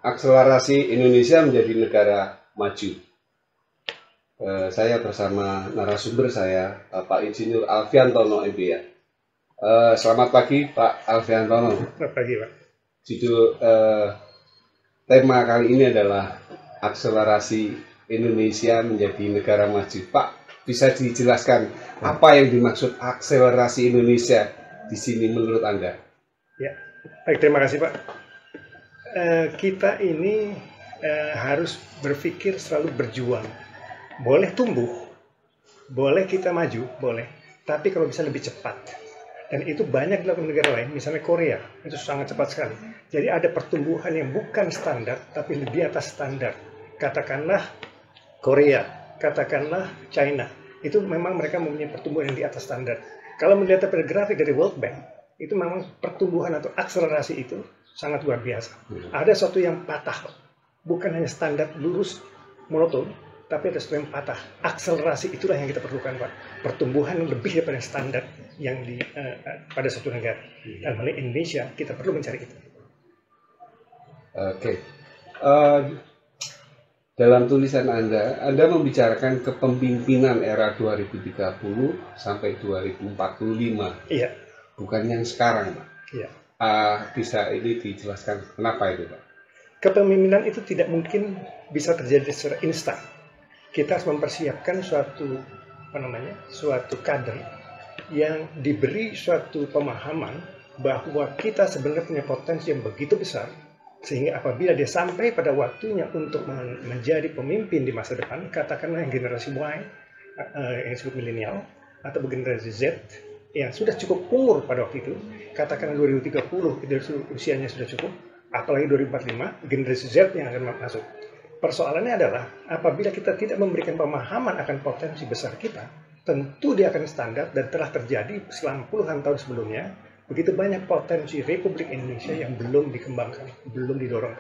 akselerasi Indonesia menjadi negara maju. Saya bersama narasumber saya, Pak Insinyur Alfiantono MBA. Selamat pagi Pak Alfiantono. Selamat pagi Pak. Judul tema kali ini adalah akselerasi Indonesia menjadi negara maju. Pak, bisa dijelaskan apa yang dimaksud akselerasi Indonesia di sini menurut Anda? Ya, baik, terima kasih Pak. Kita ini harus berpikir selalu berjuang. Boleh tumbuh, boleh kita maju, boleh. Tapi kalau bisa lebih cepat. Dan itu banyak dilakukan negara lain, misalnya Korea, itu sangat cepat sekali. Jadi ada pertumbuhan yang bukan standar, tapi lebih atas standar. Katakanlah Korea, katakanlah China. Itu memang mereka mempunyai pertumbuhan yang di atas standar. Kalau melihat pada grafik dari World Bank, itu memang pertumbuhan atau akselerasi itu sangat luar biasa. Ada sesuatu yang patah, bukan hanya standar lurus monoton, tapi ada sesuatu yang patah. Akselerasi itulah yang kita perlukan, Pak. Pertumbuhan yang lebih daripada standar yang pada suatu negara. Dan oleh Indonesia, kita perlu mencari itu. Oke. Dalam tulisan Anda membicarakan kepemimpinan era 2030 sampai 2045. Iya. Bukan yang sekarang, Pak. Iya. Bisa ini dijelaskan kenapa itu, Pak? Kepemimpinan itu tidak mungkin bisa terjadi secara instan. Kita harus mempersiapkan suatu kader yang diberi suatu pemahaman bahwa kita sebenarnya punya potensi yang begitu besar, sehingga apabila dia sampai pada waktunya untuk menjadi pemimpin di masa depan, katakanlah yang generasi Y, yang disebut milenial, atau generasi Z, yang sudah cukup umur pada waktu itu, katakanlah 2030 itu usianya sudah cukup, apalagi 2045 generasi Z yang akan masuk. Persoalannya adalah apabila kita tidak memberikan pemahaman akan potensi besar kita, tentu dia akan standar dan telah terjadi selama puluhan tahun sebelumnya. Begitu banyak potensi Republik Indonesia yang belum dikembangkan, belum didorong.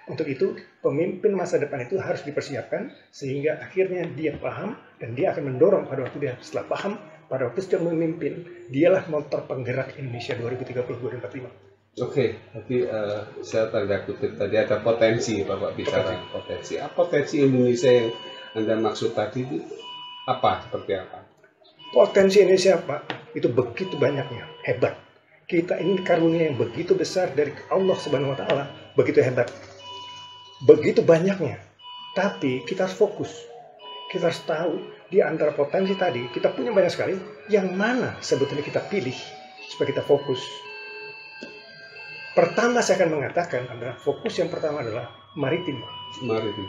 Untuk itu, pemimpin masa depan itu harus dipersiapkan sehingga akhirnya dia paham dan dia akan mendorong pada waktu dia setelah paham, pada waktu sudah memimpin, dialah motor penggerak Indonesia 2030-2045. Oke, jadi saya tanda kutip tadi ada potensi, Bapak bicara potensi. Potensi Indonesia yang Anda maksud tadi itu apa? Seperti apa? Potensi Indonesia, Pak, itu begitu banyaknya, hebat. Kita ini karunia yang begitu besar dari Allah Subhanahu wa Ta'ala, begitu hebat. Begitu banyaknya. Tapi kita harus fokus. Kita harus tahu di antara potensi tadi, kita punya banyak sekali, yang mana sebetulnya kita pilih supaya kita fokus. Pertama saya akan mengatakan adalah fokus yang pertama adalah maritim. Maritim.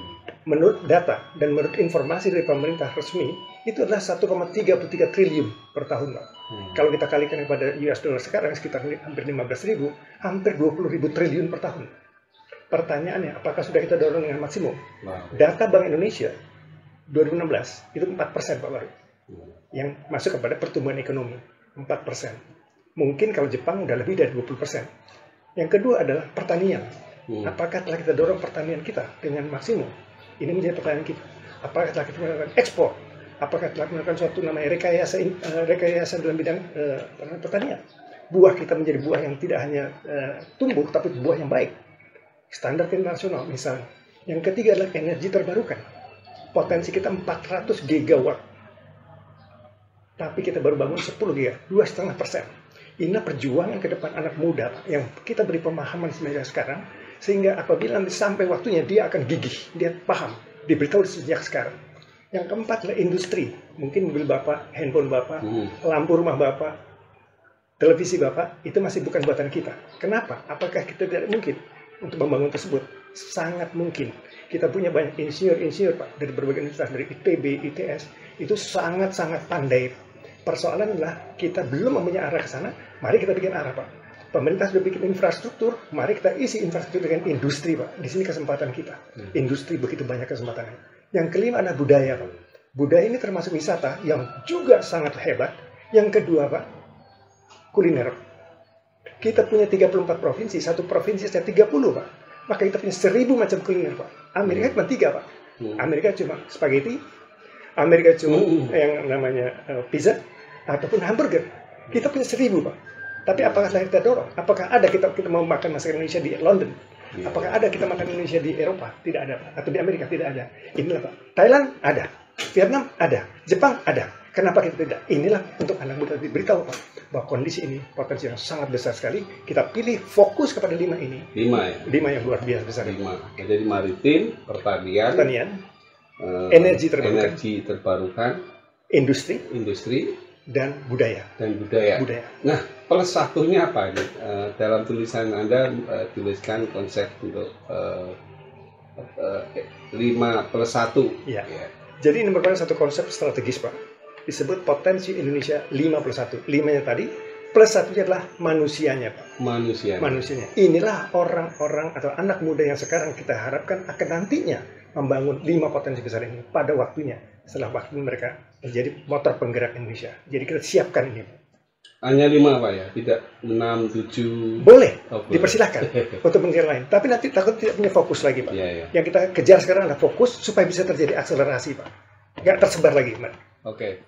Menurut data dan menurut informasi dari pemerintah resmi, itu adalah 1,33 triliun per tahun, Pak. Kalau kita kalikan kepada US dollar sekarang sekitar hampir 15.000, hampir 20.000 triliun per tahun. Pertanyaannya, apakah sudah kita dorong dengan maksimum? Data Bank Indonesia 2016 itu 4%, Pak baru. Yang masuk kepada pertumbuhan ekonomi 4%. Mungkin kalau Jepang udah lebih dari 20%. Yang kedua adalah pertanian. Apakah telah kita dorong pertanian kita dengan maksimum? Ini menjadi pertanyaan kita. Apakah telah kita melakukan ekspor? Apakah telah melakukan suatu namanya rekayasa dalam bidang pertanian? Buah kita menjadi buah yang tidak hanya tumbuh, tapi buah yang baik. Standar internasional misalnya. Yang ketiga adalah energi terbarukan. Potensi kita 400 gigawatt. Tapi kita baru bangun 10 gigawatt, 2,5%. Inilah perjuangan ke depan anak muda yang kita beri pemahaman sekarang, sehingga apabila nanti sampai waktunya dia akan gigih, dia paham, diberitahu sejak sekarang. Yang keempat adalah industri, mungkin mobil Bapak, handphone Bapak, lampu rumah Bapak, televisi Bapak, itu masih bukan buatan kita. Kenapa? Apakah kita tidak mungkin untuk membangun tersebut? Sangat mungkin. Kita punya banyak insinyur-insinyur Pak, dari berbagai universitas, dari ITB, ITS, itu sangat-sangat pandai. Persoalan adalah kita belum mempunyai arah ke sana, mari kita bikin arah, Pak. Pemerintah sudah bikin infrastruktur, mari kita isi infrastruktur dengan industri, Pak. Di sini kesempatan kita. Industri begitu banyak kesempatannya. Yang kelima adalah budaya, Pak. Budaya ini termasuk wisata yang juga sangat hebat. Yang kedua, Pak, kuliner. Kita punya 34 provinsi, satu provinsi saja 30, Pak. Maka kita punya 1000 macam kuliner, Pak. Amerika cuma 3, Pak. Amerika cuma spaghetti, Amerika cuma yang namanya pizza, ataupun hamburger. Kita punya 1000, Pak. Tapi apakah kita dorong? Apakah ada kita mau makan masakan Indonesia di London? Iya. Apakah ada kita makan Indonesia di Eropa? Tidak ada, Pak. Atau di Amerika? Tidak ada. Inilah, Pak. Thailand ada. Vietnam ada. Jepang ada. Kenapa kita tidak? Inilah untuk anak muda diberitahu, Pak, bahwa kondisi ini potensi yang sangat besar sekali. Kita pilih fokus kepada 5 ini. 5 ya. 5 yang luar biasa besar. 5. Jadi maritim, pertanian, energi terbarukan, industri, dan budaya. Nah, plus satunya apa ini? Dalam tulisan Anda tuliskan konsep untuk 5+1. Ya. Jadi ini merupakan satu konsep strategis, Pak. Disebut potensi Indonesia 5+1. 5-nya tadi, plus 1-nya adalah manusianya, Pak. Manusianya. Inilah orang-orang atau anak muda yang sekarang kita harapkan akan nantinya membangun 5 potensi besar ini pada waktunya. Setelah waktu mereka menjadi motor penggerak Indonesia. Jadi kita siapkan ini. Hanya 5 Pak ya? Tidak 6, 7? Boleh, dipersilahkan untuk penggerak lain. Tapi nanti takut tidak punya fokus lagi, Pak. Yang kita kejar sekarang adalah fokus supaya bisa terjadi akselerasi, Pak. Nggak tersebar lagi, Pak. Oke.